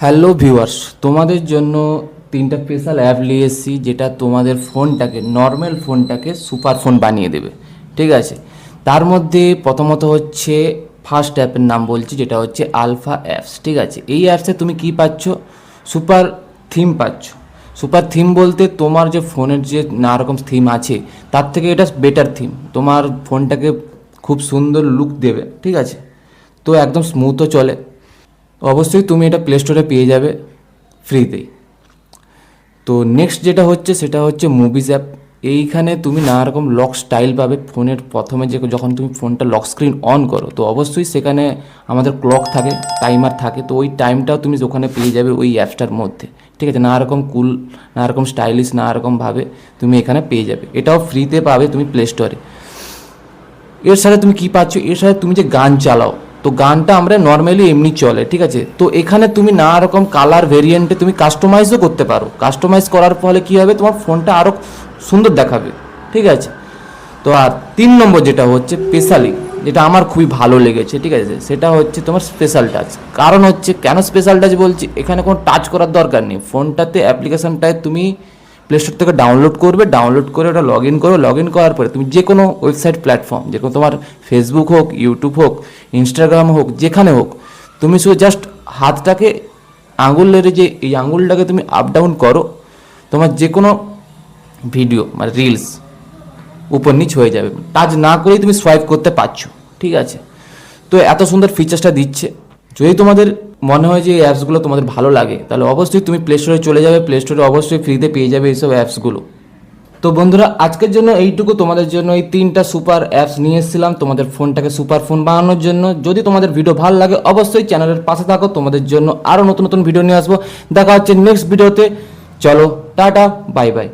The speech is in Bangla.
হ্যালো ভিউয়ার্স, তোমাদের জন্য তিনটা স্পেশাল অ্যাপ নিয়ে এসেছি যেটা তোমাদের ফোনটাকে নর্মাল ফোনটাকে সুপার ফোন বানিয়ে দেবে। ঠিক আছে, তার মধ্যে প্রথমত হচ্ছে ফার্স্ট অ্যাপের নাম বলছি, যেটা হচ্ছে আলফা অ্যাপস। ঠিক আছে, এই অ্যাপসে তুমি কি পাচ্ছ? সুপার থিম পাচ্ছ। সুপার থিম বলতে তোমার যে ফোনের যে নানা রকম থিম আছে তার থেকে এটা বেটার থিম, তোমার ফোনটাকে খুব সুন্দর লুক দেবে। ঠিক আছে, তো একদম স্মুথও চলে। অবশ্যই তুমি এটা প্লে স্টোরে পেয়ে যাবে ফ্রিতেই। তো নেক্সট যেটা হচ্ছে সেটা হচ্ছে মুভিজ অ্যাপ। এইখানে তুমি নানা রকম লক স্টাইল পাবে। ফোনের প্রথমে যে যখন তুমি ফোনটা লক স্ক্রিন অন করো তো অবশ্যই সেখানে আমাদের ক্লক থাকে, টাইমার থাকে, তো ওই টাইমটাও তুমি ওখানে পেয়ে যাবে ওই অ্যাপসটার মধ্যে। ঠিক আছে, নানা রকম কুল, নানা রকম স্টাইলিশ, নানা রকমভাবে তুমি এখানে পেয়ে যাবে। এটাও ফ্রিতে পাবে তুমি প্লে স্টোরে। এর সাথে তুমি কি পাচ্ছ? এর সাথে তুমি যে গান চালাও, তো গানটা আমরা নর্মালি এমনি চলে। ঠিক আছে, তো এখানে তুমি নানা রকম কালার ভেরিয়েন্টে তুমি কাস্টমাইজও করতে পারো। কাস্টমাইজ করার ফলে কী হবে, তোমার ফোনটা আরও সুন্দর দেখাবে। ঠিক আছে, তো আর 3 নম্বর যেটা হচ্ছে স্পেশালি, যেটা আমার খুবই ভালো লেগেছে, ঠিক আছে, সেটা হচ্ছে তোমার স্পেশাল টাচ। কারণ হচ্ছে কেন স্পেশাল টাচ বলছি, এখানে কোনো টাচ করার দরকার নেই। ফোনটাতে অ্যাপ্লিকেশনটায় তুমি প্লে স্টোর থেকে ডাউনলোড করবে, ডাউনলোড করে ওটা লগ ইন করবে, লগ ইন করার পরে তুমি যে কোনো ওয়েবসাইট প্ল্যাটফর্ম, যেরকম তোমার ফেসবুক হোক, ইউটিউব হোক, ইনস্টাগ্রাম হোক, যেখানে হোক, তুমি শুধু জাস্ট হাতটাকে আঙুলের যে এই আঙুলটাকে তুমি আপ ডাউন করো, তোমার যে কোনো ভিডিও মানে রিলস উপর নিচ হয়ে যাবে। টাচ না করেই তুমি সোয়াইপ করতে পারছো। ঠিক আছে, তো এত সুন্দর ফিচার্সটা দিচ্ছে। যদি তোমাদের মনে হয় যে এই অ্যাপসগুলো তোমাদের ভালো লাগে তাহলে অবশ্যই তুমি প্লে স্টোরে চলে যাবে। প্লে স্টোরে অবশ্যই ফ্রিতে পেয়ে যাবে এইসব অ্যাপসগুলো। তো বন্ধুরা, আজকের জন্য এইটুকু। তোমাদের জন্য এই 3টা সুপার অ্যাপস নিয়ে এসেছিলাম তোমাদের ফোনটাকে সুপার ফোন বানানোর জন্য। যদি তোমাদের ভিডিও ভালো লাগে অবশ্যই চ্যানেলের পাশে থাকো, তোমাদের জন্য আরও নতুন নতুন ভিডিও নিয়ে আসবো। দেখা হচ্ছে নেক্সট ভিডিওতে। চলো টাটা, বাই বাই।